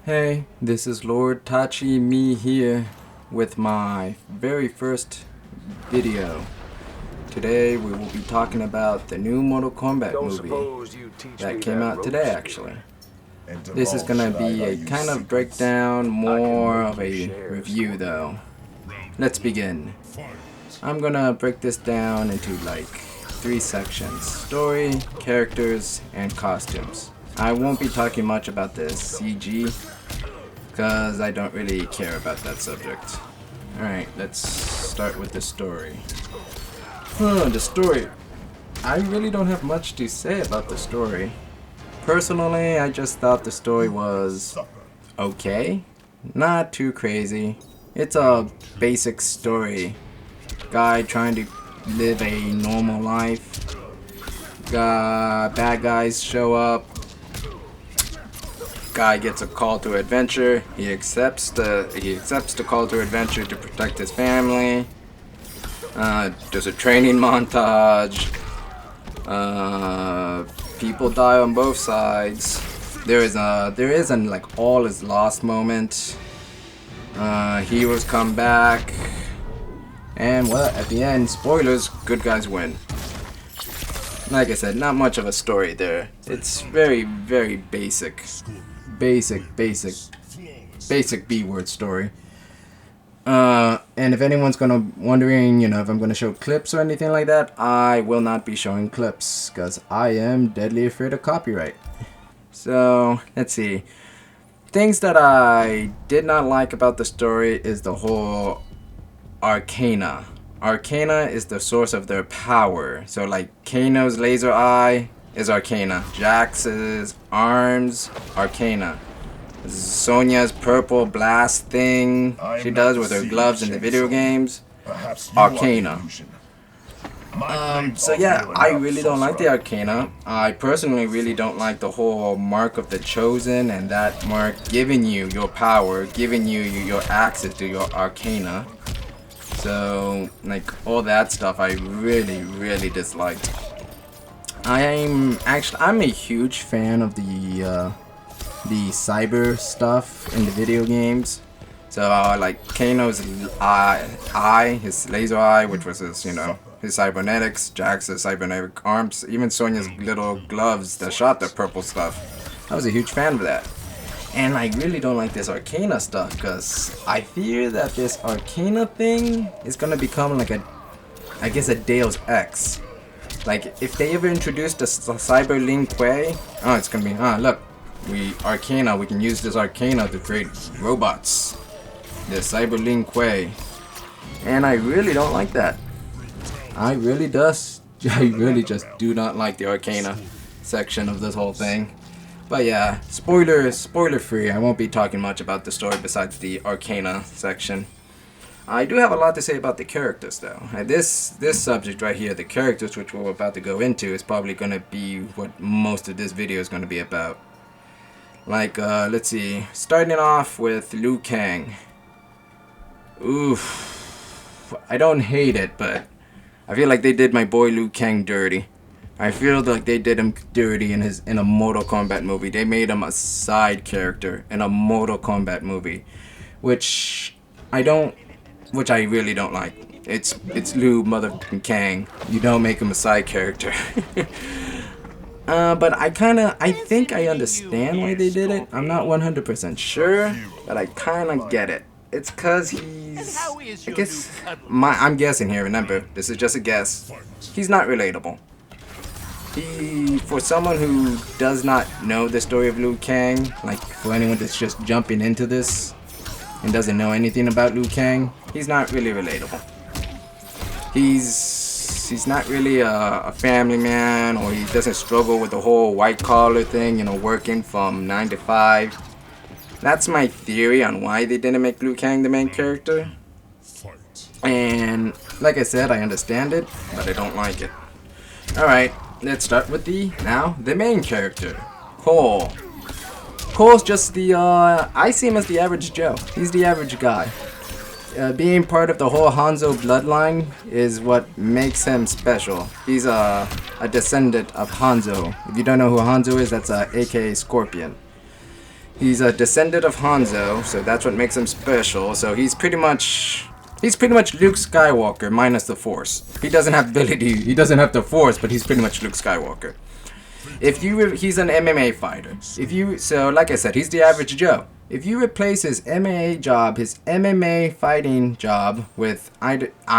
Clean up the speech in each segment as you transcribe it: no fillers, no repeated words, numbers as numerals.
Hey, this is Lord Tachi Me here with my very first video. Today we will be talking about the new Mortal Kombat movie that came out today actually. This is gonna be a kind of breakdown, more of a review though. Let's begin. I'm gonna break this down into like 3 sections: story, characters, and costumes. I won't be talking much about the CG because I don't really care about that subject. Alright, let's start with the story. The story. I really don't have much to say about the story. Personally, I just thought the story was okay. Not too crazy. It's a basic story. Guy trying to live a normal life. Bad guys show up. Guy gets a call to adventure. He accepts the call to adventure to protect his family. There's a training montage. People die on both sides. There isn't like all is lost moment. Heroes come back, and well, at the end, spoilers, good guys win. Like I said, not much of a story there. It's very, very basic B-word story. And if anyone's wondering, if I'm gonna show clips or anything like that, I will not be showing clips because I am deadly afraid of copyright. So let's see. Things that I did not like about the story is the whole arcana. Arcana is the source of their power. So like Kano's laser eye is arcana. Jax's arms, arcana. Sonya's purple blast thing she does with her gloves in the video games, arcana. So yeah, I really don't like the arcana. I personally really don't like the whole mark of the chosen and that mark giving you your power, giving you your access to your arcana. So like all that stuff I really disliked. I'm a huge fan of the cyber stuff in the video games. So like Kano's eye, his laser eye, which was his cybernetics, Jax's cybernetic arms, even Sonya's little gloves that shot the purple stuff. I was a huge fan of that. And I really don't like this arcana stuff because I fear that this arcana thing is gonna become like I guess a Deus Ex. Like if they ever introduce the cyber Lin Kuei, it's gonna be look. We can use this arcana to create robots. The cyber Lin Kuei. And I really don't like that. I really just do not like the arcana section of this whole thing. But yeah, spoiler free. I won't be talking much about the story besides the arcana section. I do have a lot to say about the characters though. This subject right here, the characters which we're about to go into, is probably going to be what most of this video is going to be about. Like, let's see. Starting off with Liu Kang. Oof. I don't hate it, but I feel like they did my boy Liu Kang dirty. I feel like they did him dirty in a Mortal Kombat movie. They made him a side character in a Mortal Kombat movie, which I really don't like. It's Liu motherfucking Kang. You don't make him a side character. But I think I understand why they did it. I'm not 100% sure, but I kind of get it. It's cause I'm guessing here, remember, this is just a guess. He's not relatable. For someone who does not know the story of Liu Kang, like for anyone that's just jumping into this and doesn't know anything about Liu Kang, he's not really relatable. He's not really a family man, or he doesn't struggle with the whole white collar thing, working from 9 to 5. That's my theory on why they didn't make Liu Kang the main character. And like I said, I understand it, but I don't like it. Alright, let's start with the main character, Cole. Cole's just I see him as the average Joe. He's the average guy. Being part of the whole Hanzo bloodline is what makes him special. He's a descendant of Hanzo. If you don't know who Hanzo is, that's aka Scorpion. He's a descendant of Hanzo, so that's what makes him special. So he's pretty much Luke Skywalker minus the Force. He doesn't have he doesn't have the Force, but he's pretty much Luke Skywalker. He's an MMA fighter. So like I said, he's the average Joe. If you replace his MMA fighting job with I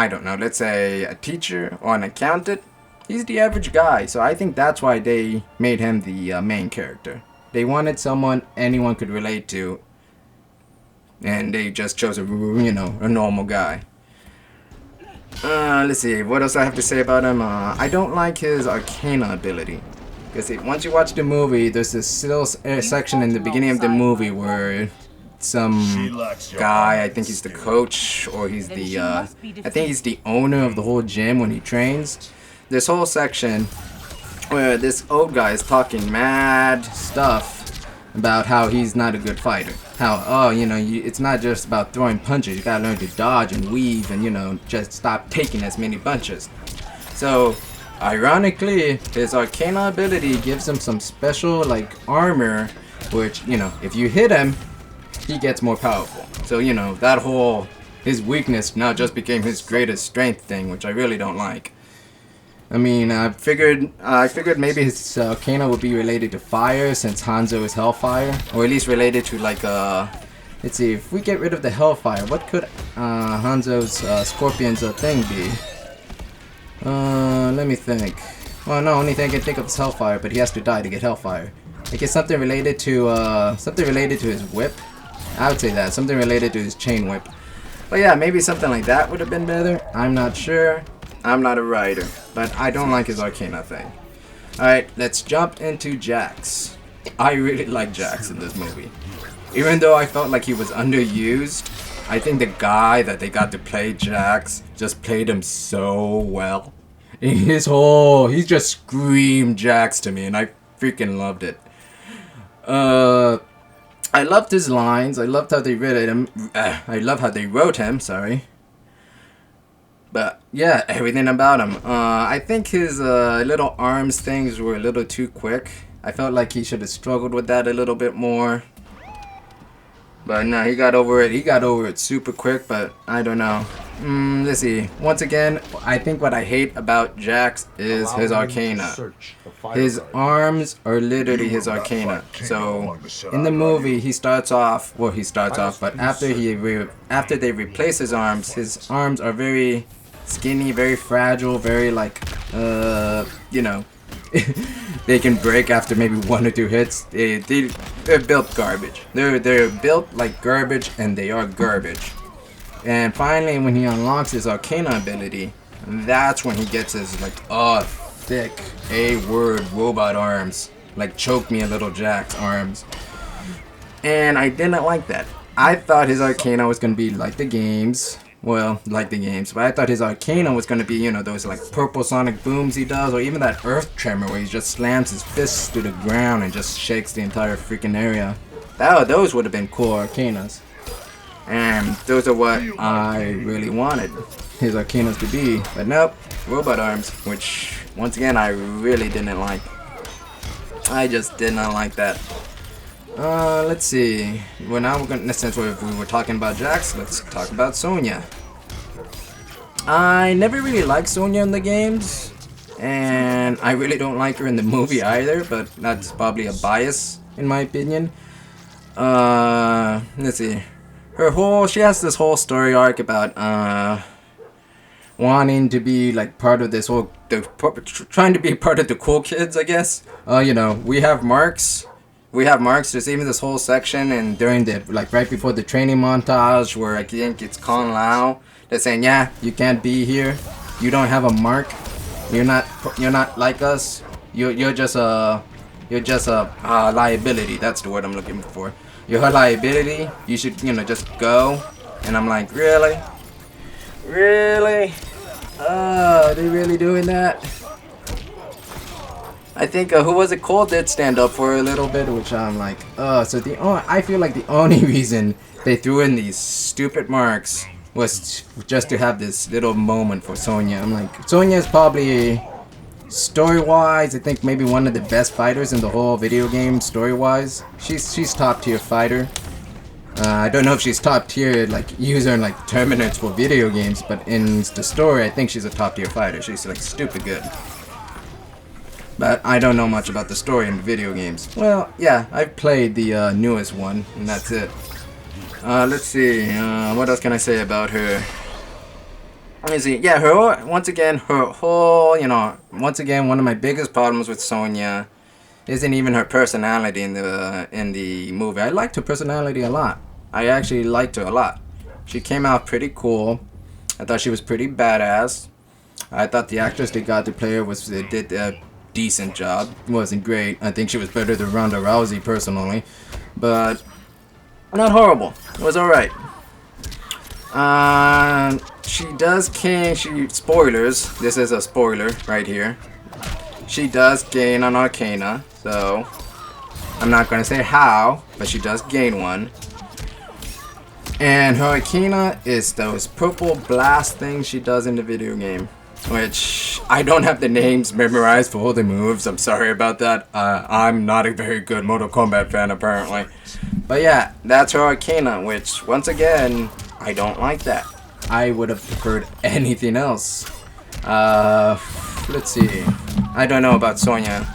don't know, let's say a teacher or an accountant, he's the average guy. So I think that's why they made him the main character. They wanted someone anyone could relate to, and they just chose a normal guy. Let's see, what else I have to say about him? I don't like his Arcana ability. Because once you watch the movie, there's this little section in the beginning of the movie where some guy, I think he's the coach, or he's the, I think he's the owner of the whole gym when he trains. This whole section where this old guy is talking mad stuff about how he's not a good fighter. How, it's not just about throwing punches, you gotta learn to dodge and weave and, just stop taking as many punches. So, ironically, his Arcana ability gives him some special, armor, which, if you hit him, he gets more powerful. So, that whole, his weakness now just became his greatest strength thing, which I really don't like. I mean, I figured maybe his Arcana would be related to fire, since Hanzo is Hellfire, or at least related to let's see, if we get rid of the Hellfire, what could Hanzo's Scorpion's thing be? Let me think. Well, no, only thing I can think of is Hellfire, but he has to die to get Hellfire. I guess something related to his whip. I would say that, something related to his chain whip. But yeah, maybe something like that would have been better. I'm not sure. I'm not a writer, but I don't like his Arcana thing. Alright, let's jump into Jax. I really like Jax in this movie. Even though I felt like he was underused, I think the guy that they got to play Jax just played him so well. He just screamed Jax to me, and I freaking loved it. I loved his lines. I loved how they wrote him. Sorry. But yeah, everything about him. I think his little arms things were a little too quick. I felt like he should have struggled with that a little bit more. But no, he got over it. He got over it super quick, but I don't know. Let's see. Once again, I think what I hate about Jax is his Arcana. His arms are literally his Arcana. So in the movie, he starts off, but after they replace his arms are very skinny, very fragile, very they can break after maybe 1 or 2 hits. They're built garbage. They're built like garbage, and they are garbage. And finally, when he unlocks his Arcana ability, that's when he gets his thick A-word robot arms, choke me a little Jax arms. And I didn't like that. I thought his Arcana was gonna be like the games. Well, like the games, but I thought his Arcana was gonna be, those purple sonic booms he does, or even that earth tremor where he just slams his fists to the ground and just shakes the entire freaking area. Those would have been cool Arcanas. And those are what I really wanted his Arcanas to be. But nope, robot arms, which, once again, I really didn't like. I just did not like that. Let's see. Well, now since we were talking about Jax, let's talk about Sonya. I never really liked Sonya in the games, and I really don't like her in the movie either, but that's probably a bias in my opinion. Let's see. She has this whole story arc about wanting to be part of this whole, trying to be part of the cool kids, I guess. We have marks. There's even this whole section, and during the right before the training montage, where I think it's Kung Lao, they're saying, yeah, you can't be here. You don't have a mark. You're not like us. You're just a liability. That's the word I'm looking for. You're a liability. You should just go. And I'm like, really? Are they really doing that? I think who was it? Cole did stand up for a little bit, which I'm like, so I feel like the only reason they threw in these stupid marks was just to have this little moment for Sonya. I'm like, Sonya is probably Story-wise, I think maybe one of the best fighters in the whole video game. Story-wise, she's top tier fighter. I don't know if she's top tier like user and like Terminators for video games, but in the story, I think she's a top tier fighter. She's like stupid good. But I don't know much about the story in the video games. Well, yeah, I've played the newest one, and that's it. Let's see. What else can I say about her? Let me see. Yeah, once again, her whole, once again, one of my biggest problems with Sonya isn't even her personality in the movie. I liked her personality a lot. I actually liked her a lot. She came out pretty cool. I thought she was pretty badass. I thought the actress they got to play her did a decent job. It wasn't great. I think she was better than Ronda Rousey personally, but not horrible. It was alright. Spoilers. This is a spoiler right here. She does gain an Arcana, so I'm not gonna say how, but she does gain one. And her Arcana is those purple blast things she does in the video game, which I don't have the names memorized for all the moves. I'm sorry about that. I'm not a very good Mortal Kombat fan apparently. But yeah, that's her Arcana, which once again, I don't like that. I would have preferred anything else. Let's see. I don't know about Sonya,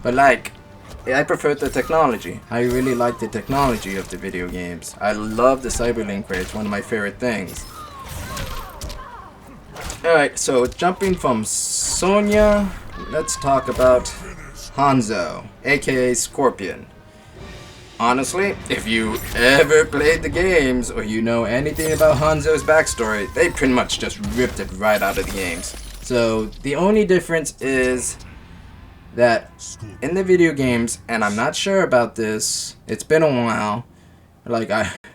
but like, I prefer the technology. I really like the technology of the video games. I love the Cyberlink ray. It's one of my favorite things. Alright, so jumping from Sonya, let's talk about Hanzo, aka Scorpion. Honestly, if you ever played the games or you know anything about Hanzo's backstory, they pretty much just ripped it right out of the games. So the only difference is that in the video games, and I'm not sure about this, it's been a while,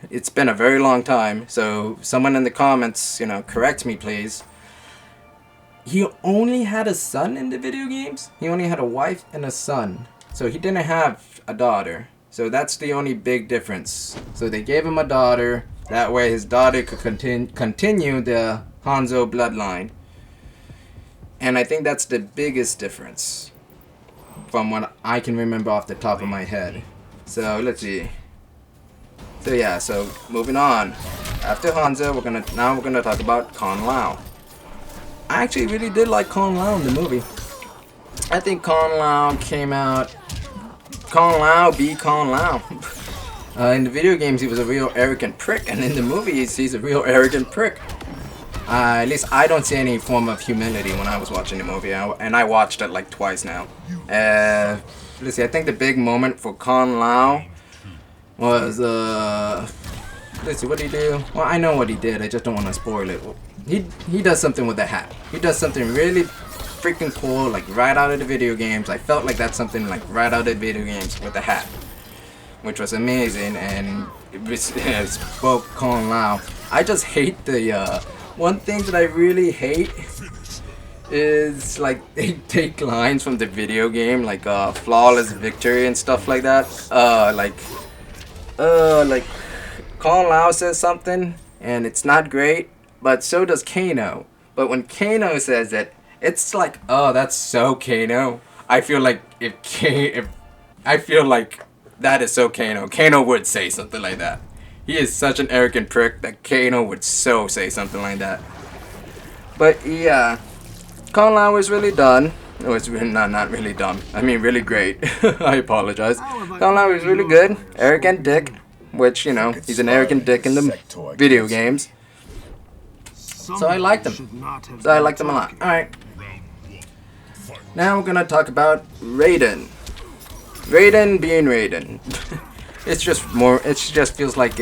it's been a very long time, so someone in the comments, correct me please. He only had a son in the video games? He only had a wife and a son, so he didn't have a daughter. So that's the only big difference. So they gave him a daughter, that way his daughter could continue the Hanzo bloodline. And I think that's the biggest difference from what I can remember off the top of my head. So let's see. So yeah, so moving on. After Hanzo, we're gonna talk about Kung Lao. I actually really did like Kung Lao in the movie. I think Kung Lao came out. Kung Lao be Kung Lao. In the video games, he was a real arrogant prick, and in the movies, he's a real arrogant prick. At least I don't see any form of humility when I was watching the movie, and I watched it like twice now. Let's see, I think the big moment for Kung Lao was, let's see, what did he do? Well, I know what he did, I just don't want to spoil it. He does something with the hat. He does something really freaking cool, like right out of the video games. I felt like that's something like right out of the video games with the hat, which was amazing, and it spoke Kung Lao. I just hate the, one thing that I really hate is like they take lines from the video game, like flawless victory and stuff like that. Like Kung Lao says something and it's not great, but so does Kano. But when Kano says it, it's like, oh, that's so Kano. I feel like I feel like that is so Kano. Kano would say something like that. He is such an arrogant prick that Kano would so say something like that. But yeah, Kung Lao is really done. No, it's really not really dumb. I mean, really great. I apologize. Kung Lao is really good. Arrogant dick, which, he's an arrogant dick in the video games. So I liked him. So I liked him a lot. Alright. Now we're gonna talk about Raiden. Raiden being Raiden. It just feels like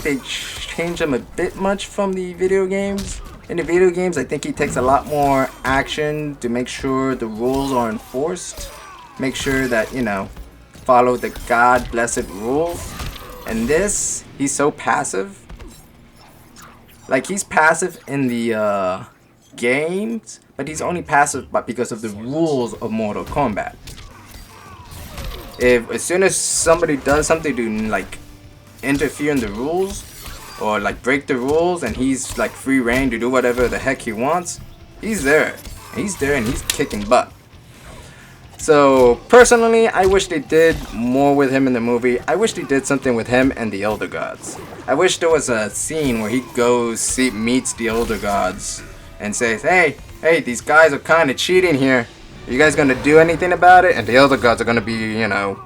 they changed him a bit much from the video games. In the video games, I think he takes a lot more action to make sure the rules are enforced. Make sure that, follow the God-blessed rules. And this, he's so passive. Like, he's passive in the games, but he's only passive because of the rules of Mortal Kombat. As soon as somebody does something to like interfere in the rules or like break the rules, and he's like free reign to do whatever the heck he wants, he's there He's there and he's kicking butt. So personally, I wish they did more with him in the movie. I wish they did something with him and the Elder Gods. I wish there was a scene where he goes, meets the Elder Gods, and says, hey, these guys are kind of cheating here. Are you guys gonna do anything about it? And the Elder Gods are gonna be, you know,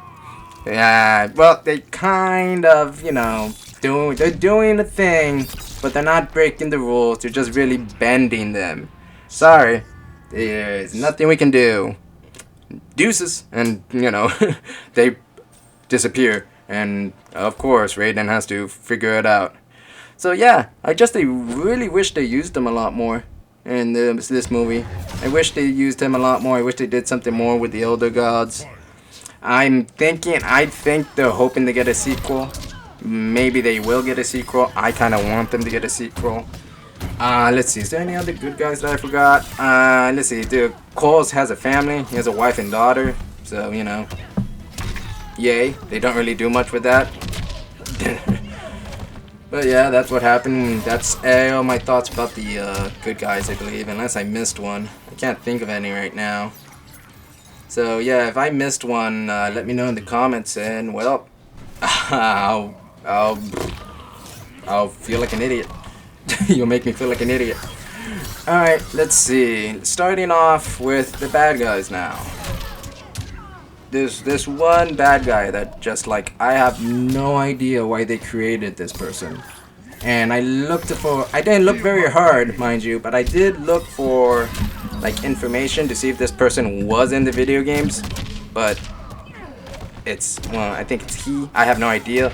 yeah, well, they kind of, you know, they're doing a thing, but they're not breaking the rules. They're just really bending them. Sorry, there's nothing we can do. Deuces, and you know, they disappear, and of course Raiden has to figure it out. So yeah, I really wish they used him a lot more in this movie. I wish they used him a lot more. I wish they did something more with the Elder Gods. I think they're hoping to get a sequel. Maybe they will get a sequel. I kind of want them to get a sequel. Let's see, is there any other good guys that I forgot? Let's see, Coles has a family. He has a wife and daughter. So, you know, yay. They don't really do much with that. But yeah, that's what happened. That's all my thoughts about the good guys, I believe. Unless I missed one. I can't think of any right now. So yeah, if I missed one, let me know in the comments. And, well, I'll feel like an idiot. You'll make me feel like an idiot. Alright, let's see. Starting off with the bad guys now. There's this one bad guy that just like, I have no idea why they created this person. And I didn't look very hard, mind you, but I did look for like information to see if this person was in the video games. But I think it's he. I have no idea.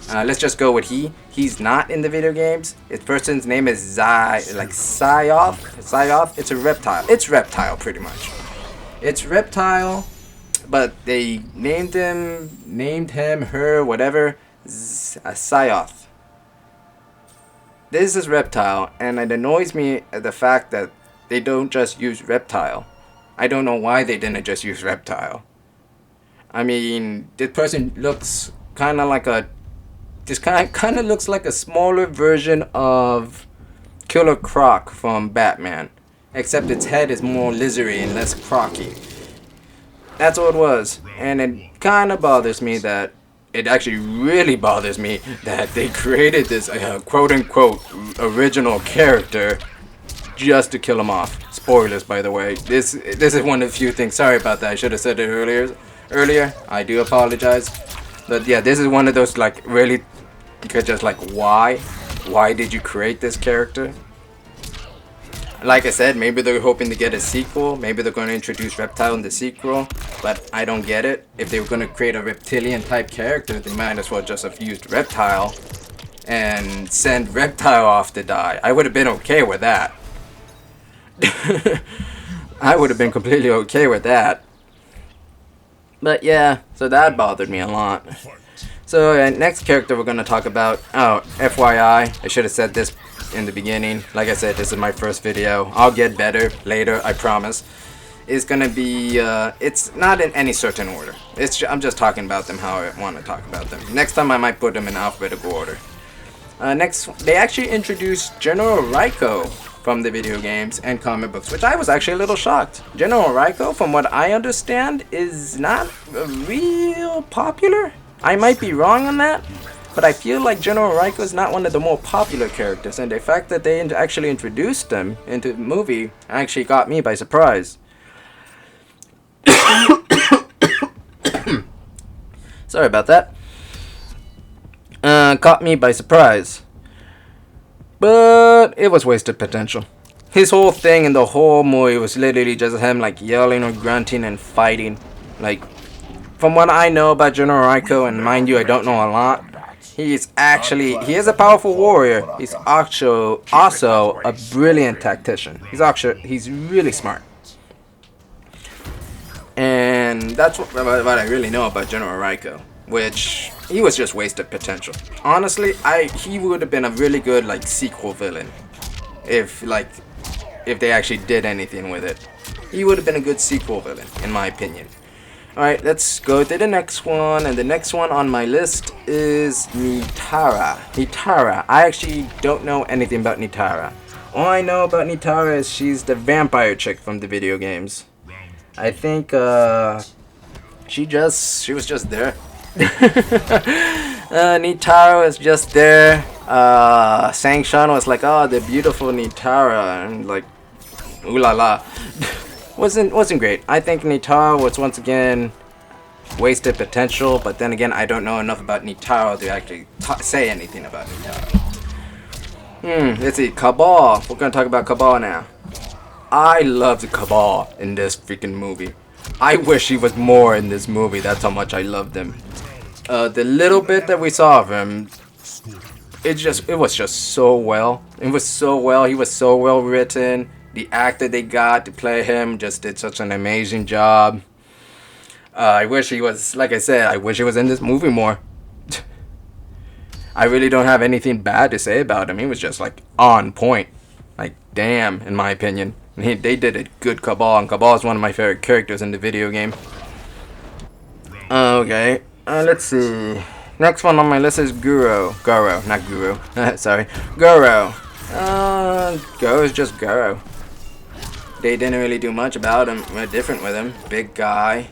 Let's just go with he. He's not in the video games. This person's name is Psyoth. Psyoth. It's a reptile. It's reptile, pretty much. It's reptile, but they named him, her, whatever, Psyoth. This is reptile, and it annoys me the fact that they don't just use reptile. I don't know why they didn't just use reptile. I mean, this person looks kind of like kind of looks like a smaller version of Killer Croc from Batman, except its head is more lizardy and less crocky. That's what it was, and it kind of bothers me that it actually really bothers me that they created this quote-unquote original character just to kill him off. Spoilers, by the way. This is one of the few things. Sorry about that. I should have said it earlier. I do apologize. But yeah, this is one of those like really, because just like why did you create this character? Like I said, maybe they're hoping to get a sequel. Maybe they're going to introduce Reptile in the sequel, but I don't get it. If they were going to create a reptilian type character, they might as well just have used Reptile and send Reptile off to die. I would have been okay with that. I would have been completely okay with that. But yeah, so that bothered me a lot. So next character we're going to talk about, FYI, I should have said this in the beginning. Like I said, this is my first video. I'll get better later, I promise. It's going to be, it's not in any certain order. I'm just talking about them how I want to talk about them. Next time I might put them in alphabetical order. Next, they actually introduced General Raiko from the video games and comic books, which I was actually a little shocked. General Raiko, from what I understand, is not real popular. I might be wrong on that, but I feel like General Raiko is not one of the more popular characters, and the fact that they actually introduced them into the movie actually got me by surprise. Sorry about that. Caught me by surprise. But it was wasted potential. His whole thing in the whole movie was literally just him like yelling or grunting and fighting. Like, from what I know about General Raiko, and mind you, I don't know a lot, he is a powerful warrior. He's also a brilliant tactician. He's really smart. And that's what I really know about General Raiko, which he was just wasted potential. Honestly, he would have been a really good like sequel villain if they actually did anything with it. He would have been a good sequel villain, in my opinion. Alright, let's go to the next one, and the next one on my list is Nitara. I actually don't know anything about Nitara. All I know about Nitara is she's the vampire chick from the video games. I think she was just there. Nitara was just there. Sang-Shon was like, oh, the beautiful Nitara, and like, ooh la la. wasn't great. I think Nitara was once again wasted potential, but then again, I don't know enough about Nitara to actually say anything about Nitara. Let's see, Cabal. We're gonna talk about Cabal now. I loved Cabal in this freaking movie. I wish he was more in this movie. That's how much I loved him. The little bit that we saw of him, it was just so well. It was so well. He was so well written. The actor they got to play him just did such an amazing job. I wish he was, like I said, I wish he was in this movie more. I really don't have anything bad to say about him. He was just like on point. Like, damn, in my opinion. They did a good Cabal, and Cabal is one of my favorite characters in the video game. Okay, let's see. Next one on my list is Goro. Goro, not Guru. Sorry. Goro. Goro is just Goro. They didn't really do much about him. Different with him. Big guy.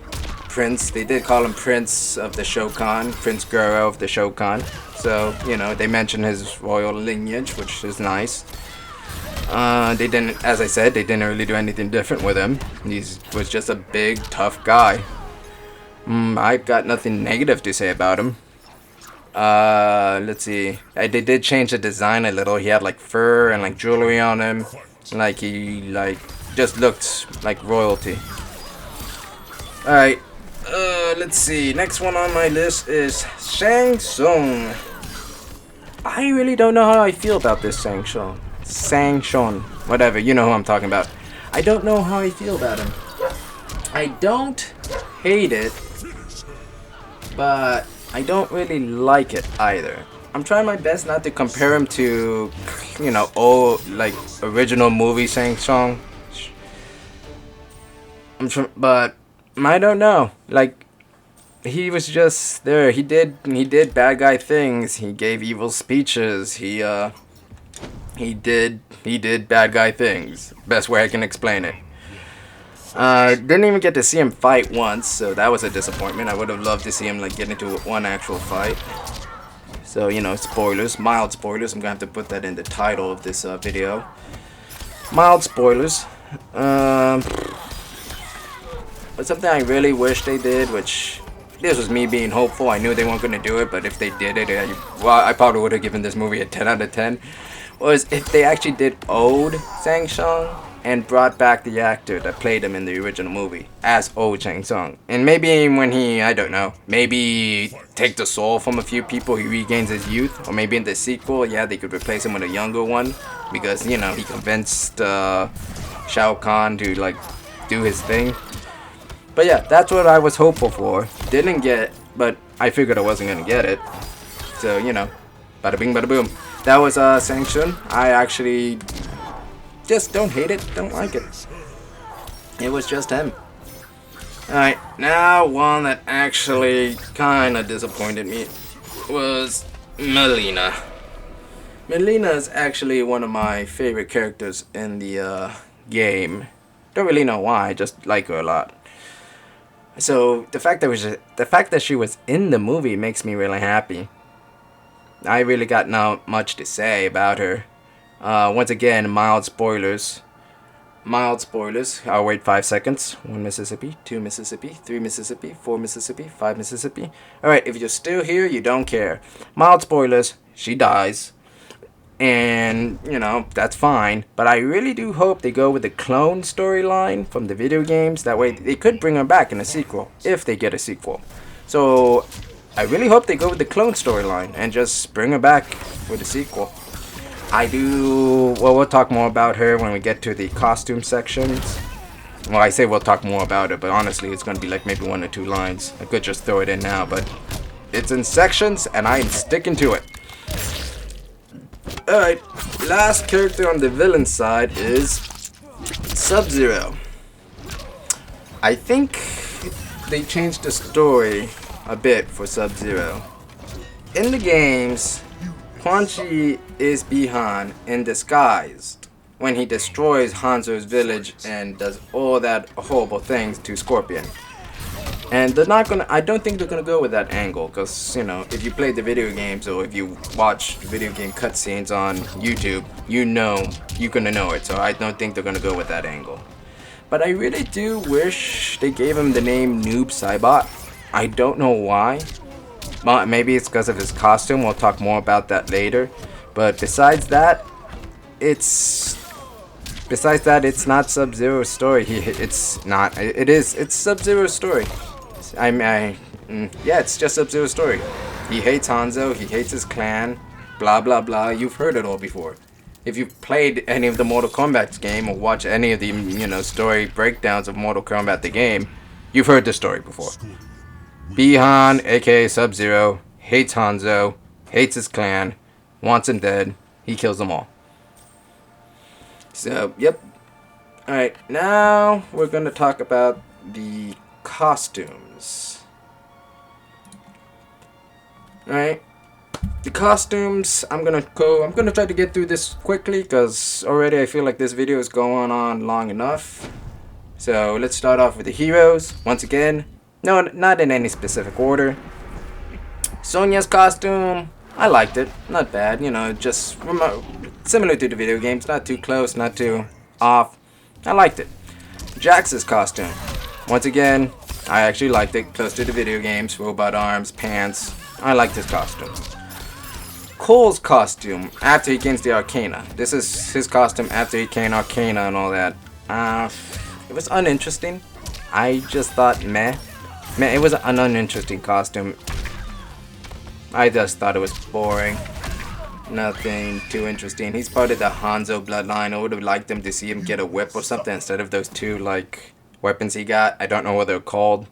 Prince. They did call him Prince of the Shokan. Prince Goro of the Shokan. So, you know, they mentioned his royal lineage, which is nice. They didn't, as I said, they didn't really do anything different with him. He was just a big, tough guy. I've got nothing negative to say about him. Let's see. They did change the design a little. He had like fur and like jewelry on him. Like he just looked like royalty. Alright. Let's see. Next one on my list is Shang Tsung. I really don't know how I feel about this Sang-Shon. Sang-Shon. Whatever, you know who I'm talking about. I don't know how I feel about him. I don't hate it, but I don't really like it either. I'm trying my best not to compare him to, you know, old, like, original movie Sang-Shon. But I don't know. Like, he was just there. He did bad guy things. He gave evil speeches. He did bad guy things. Best way I can explain it. Didn't even get to see him fight once, so that was a disappointment. I would have loved to see him like get into one actual fight. So, you know, spoilers, mild spoilers. I'm gonna have to put that in the title of this video. Mild spoilers. But something I really wish they did, which this was me being hopeful. I knew they weren't gonna do it, but if they did it, I probably would have given this movie a 10 out of 10. Was if they actually did old Sang-Shon and brought back the actor that played him in the original movie as old Sang-Shon. And maybe when he, I don't know, maybe take the soul from a few people, he regains his youth. Or maybe in the sequel, yeah, they could replace him with a younger one. Because, you know, he convinced Shao Kahn to, like, do his thing. But yeah, that's what I was hopeful for. Didn't get, but I figured I wasn't gonna get it. So, you know, bada bing, bada boom. That was Sang-Shon. I actually just don't hate it, don't like it. It was just him. Alright, now one that actually kinda disappointed me was Mileena. Mileena is actually one of my favorite characters in the game. Don't really know why, I just like her a lot. So the fact that she was in the movie makes me really happy. I really got not much to say about her. Once again, mild spoilers. Mild spoilers. I'll wait 5 seconds. 1 Mississippi, 2 Mississippi, 3 Mississippi, 4 Mississippi, 5 Mississippi. Alright, if you're still here, you don't care. Mild spoilers. She dies. And, you know, that's fine. But I really do hope they go with the clone storyline from the video games. That way, they could bring her back in a sequel, if they get a sequel. So, I really hope they go with the clone storyline and just bring her back with a sequel. Well, we'll talk more about her when we get to the costume sections. Well, I say we'll talk more about it, but honestly, it's going to be like maybe 1 or 2 lines. I could just throw it in now, but it's in sections, and I am sticking to it. Alright, last character on the villain side is Sub-Zero. I think they changed the story a bit for Sub-Zero. In the games, Quan Chi is Bi-Han in disguise when he destroys Hanzo's village and does all that horrible things to Scorpion. And they're not gonna, I don't think they're gonna go with that angle, because, you know, if you play the video games or if you watch video game cutscenes on YouTube, you know, you're gonna know it. So I don't think they're gonna go with that angle. But I really do wish they gave him the name Noob Saibot. I don't know why. Well, maybe it's because of his costume. We'll talk more about that later. But besides that, it's not Sub-Zero's story. It's not. It is. It's Sub-Zero's story. Yeah, it's just Sub-Zero's story. He hates Hanzo. He hates his clan. Blah blah blah. You've heard it all before. If you've played any of the Mortal Kombat game or watched any of the, you know, story breakdowns of Mortal Kombat the game, you've heard the story before. Bihan, aka Sub-Zero, hates Hanzo, hates his clan, wants him dead. He kills them all. So, yep. Alright, now we're going to talk about the costumes. Alright. The costumes, I'm gonna try to get through this quickly because already I feel like this video is going on long enough. So let's start off with the heroes. Once again, no, not in any specific order. Sonya's costume, I liked it. Not bad, you know, just similar to the video games. Not too close, not too off. I liked it. Jax's costume, once again, I actually liked it. Close to the video games. Robot arms, pants. I liked his costume. Cole's costume after he gains the Arcana. This is his costume after he gained Arcana and all that. It was uninteresting. I just thought meh. It was an uninteresting costume. I just thought it was boring. Nothing too interesting. He's part of the Hanzo bloodline. I would have liked him to see him get a whip or something instead of those two like weapons he got. I don't know what they're called.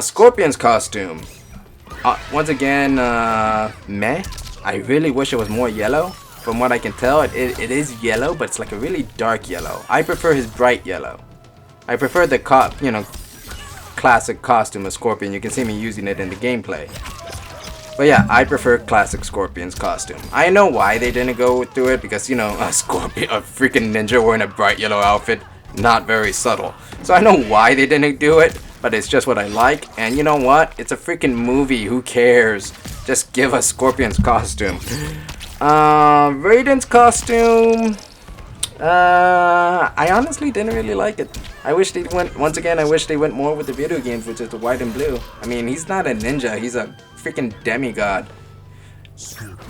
Scorpion's costume. Once again, meh. I really wish it was more yellow. From what I can tell, it is yellow, but it's like a really dark yellow. I prefer his bright yellow. I prefer the classic costume of Scorpion. You can see me using it in the gameplay. But yeah, I prefer classic Scorpion's costume. I know why they didn't go through it, because, you know, a freaking ninja wearing a bright yellow outfit, not very subtle. So I know why they didn't do it. But it's just what I like, and you know what? It's a freaking movie, who cares? Just give us Scorpion's costume. Raiden's costume, I honestly didn't really like it. I wish they went, once again, I wish they went more with the video games, which is the white and blue. I mean, he's not a ninja, he's a freaking demigod.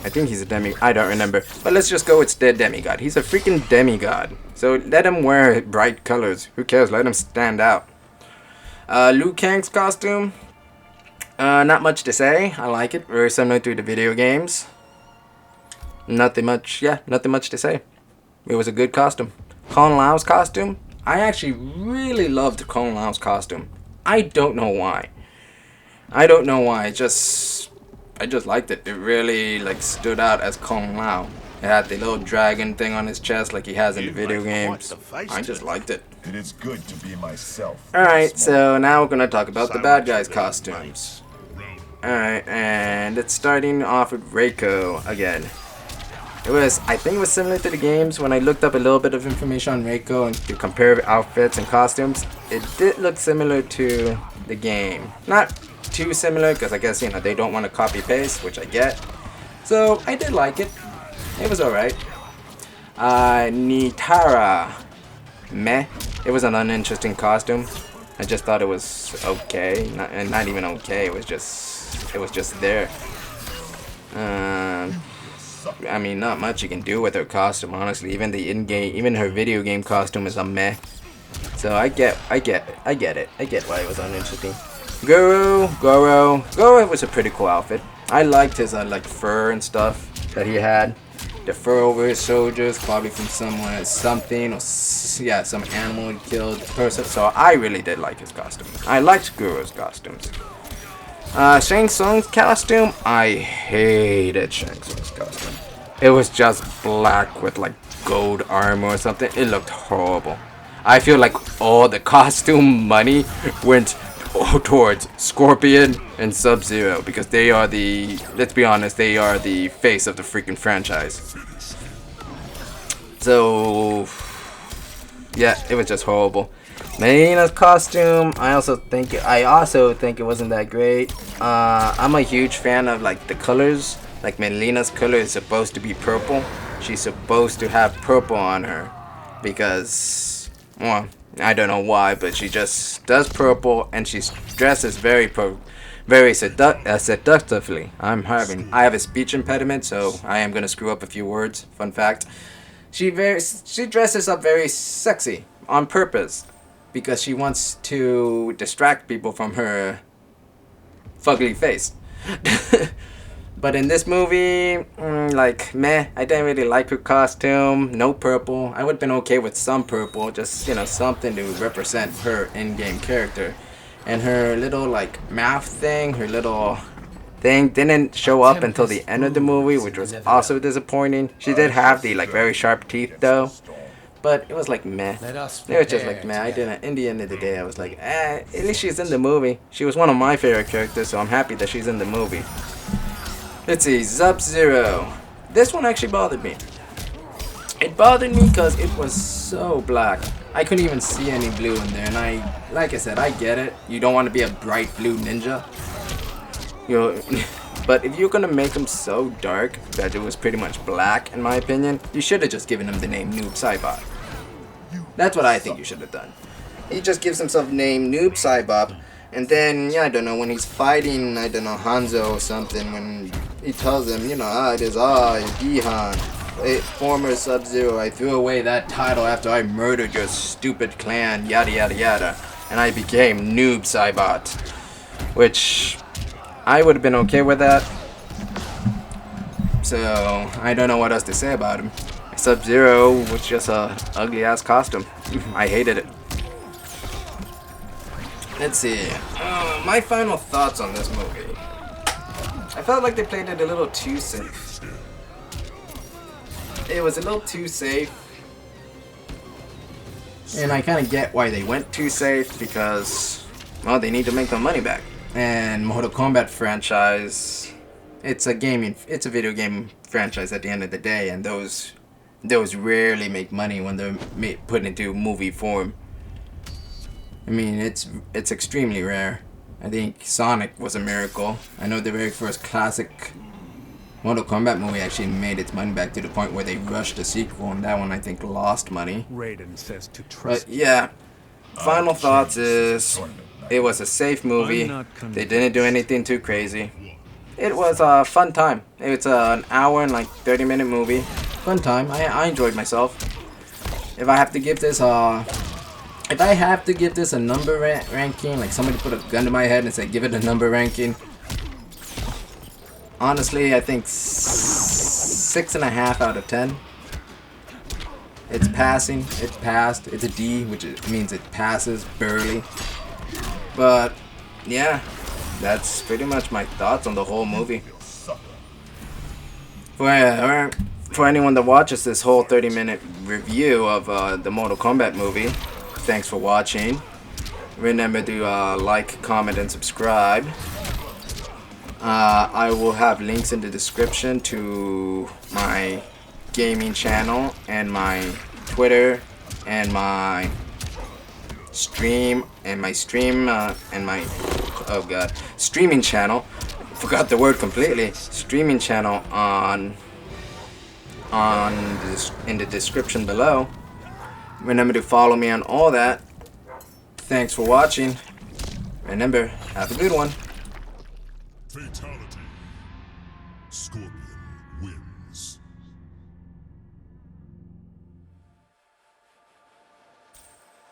I think he's a I don't remember. But let's just go with the demigod. He's a freaking demigod. So let him wear bright colors. Who cares? Let him stand out. Liu Kang's costume, not much to say. I like it. Very similar to the video games. Nothing much to say. It was a good costume. Kung Lao's costume, I actually really loved Kung Lao's costume. I don't know why. I just liked it. It really like stood out as Kung Lao. It had the little dragon thing on his chest like he has in the video games. I just liked it. It is good to be myself. Alright, so now we're going to talk about the bad guys' costumes. Alright, and it's starting off with Reiko again. I think it was similar to the games. When I looked up a little bit of information on Reiko and to compare outfits and costumes, it did look similar to the game. Not too similar, because I guess, you know, they don't want to copy paste, which I get. So I did like it. It was alright. Nitara. Meh. It was an uninteresting costume. I just thought it was okay. Not even okay. It was just there. I mean, not much you can do with her costume, honestly. Even the in-game, even her video game costume is a meh. So I get it. I get why it was uninteresting. Goro was a pretty cool outfit. I liked his like fur and stuff that he had. The fur over his shoulders, probably from somewhere, something, or yeah, some animal killed person. So I really did like his costume. I liked Goro's costumes. Shang Tsung's costume, I hated Shang Tsung's costume. It was just black with like gold armor or something. It looked horrible. I feel like all the costume money went towards Scorpion and Sub-Zero, because they are the, let's be honest, they are the face of the freaking franchise. So yeah, it was just horrible. Melina's costume, I also think it wasn't that great. I'm a huge fan of like the colors. Like Melina's color is supposed to be purple. She's supposed to have purple on her because, well, I don't know why, but she just does purple and she dresses very seductively. I have a speech impediment, so I am gonna screw up a few words. Fun fact: she dresses up very sexy on purpose because she wants to distract people from her fugly face. But in this movie, like, meh, I didn't really like her costume. No purple. I would have been okay with some purple, just, something to represent her in-game character. And her little, like, mouth thing, her little thing didn't show up until the end of the movie, which was also disappointing. She did have the, like, very sharp teeth, though. But it was like, meh. It was just like, meh. In the end of the day, I was like, at least she's in the movie. She was one of my favorite characters, so I'm happy that she's in the movie. Let's see, Sub-Zero. This one actually bothered me. It bothered me because it was so black. I couldn't even see any blue in there, and like I said, I get it. You don't want to be a bright blue ninja. But if you're gonna make him so dark that it was pretty much black, in my opinion, you should have just given him the name Noob Saibot. That's what I think you should have done. He just gives himself the name Noob Saibot. And then, yeah, I don't know, when he's fighting, I don't know, Hanzo or something, when he tells him, it is I, Gihan, former Sub-Zero, I threw away that title after I murdered your stupid clan, yada yada yada, and I became Noob Saibot. Which, I would have been okay with that. So, I don't know what else to say about him. Sub-Zero was just a ugly ass costume. I hated it. Let's see. My final thoughts on this movie. I felt like they played it a little too safe. It was a little too safe. And I kind of get why they went too safe because, well, they need to make their money back. And Mortal Kombat franchise, it's a video game franchise at the end of the day, and those rarely make money when they're put into movie form. I mean, it's extremely rare. I think Sonic was a miracle. I know the very first classic Mortal Kombat movie actually made its money back to the point where they rushed a sequel, and that one I think lost money. Raiden says to trust. But yeah, final thoughts is it was a safe movie. They didn't do anything too crazy. It was a fun time. It's an hour and like 30-minute movie. Fun time. I enjoyed myself. If I have to give this a number ranking, like somebody put a gun to my head and said give it a number ranking, honestly, I think 6.5 out of 10. It's passing. It passed. It's a D, which means it passes barely. But yeah, that's pretty much my thoughts on the whole movie. For anyone that watches this whole 30-minute review of the Mortal Kombat movie, thanks for watching. Remember to like, comment, and subscribe. I will have links in the description to my gaming channel and my Twitter and my stream and my streaming channel. Forgot the word completely. Streaming channel in the description below. Remember to follow me on all that. Thanks for watching. Remember, have a good one. Fatality. Scorpion wins.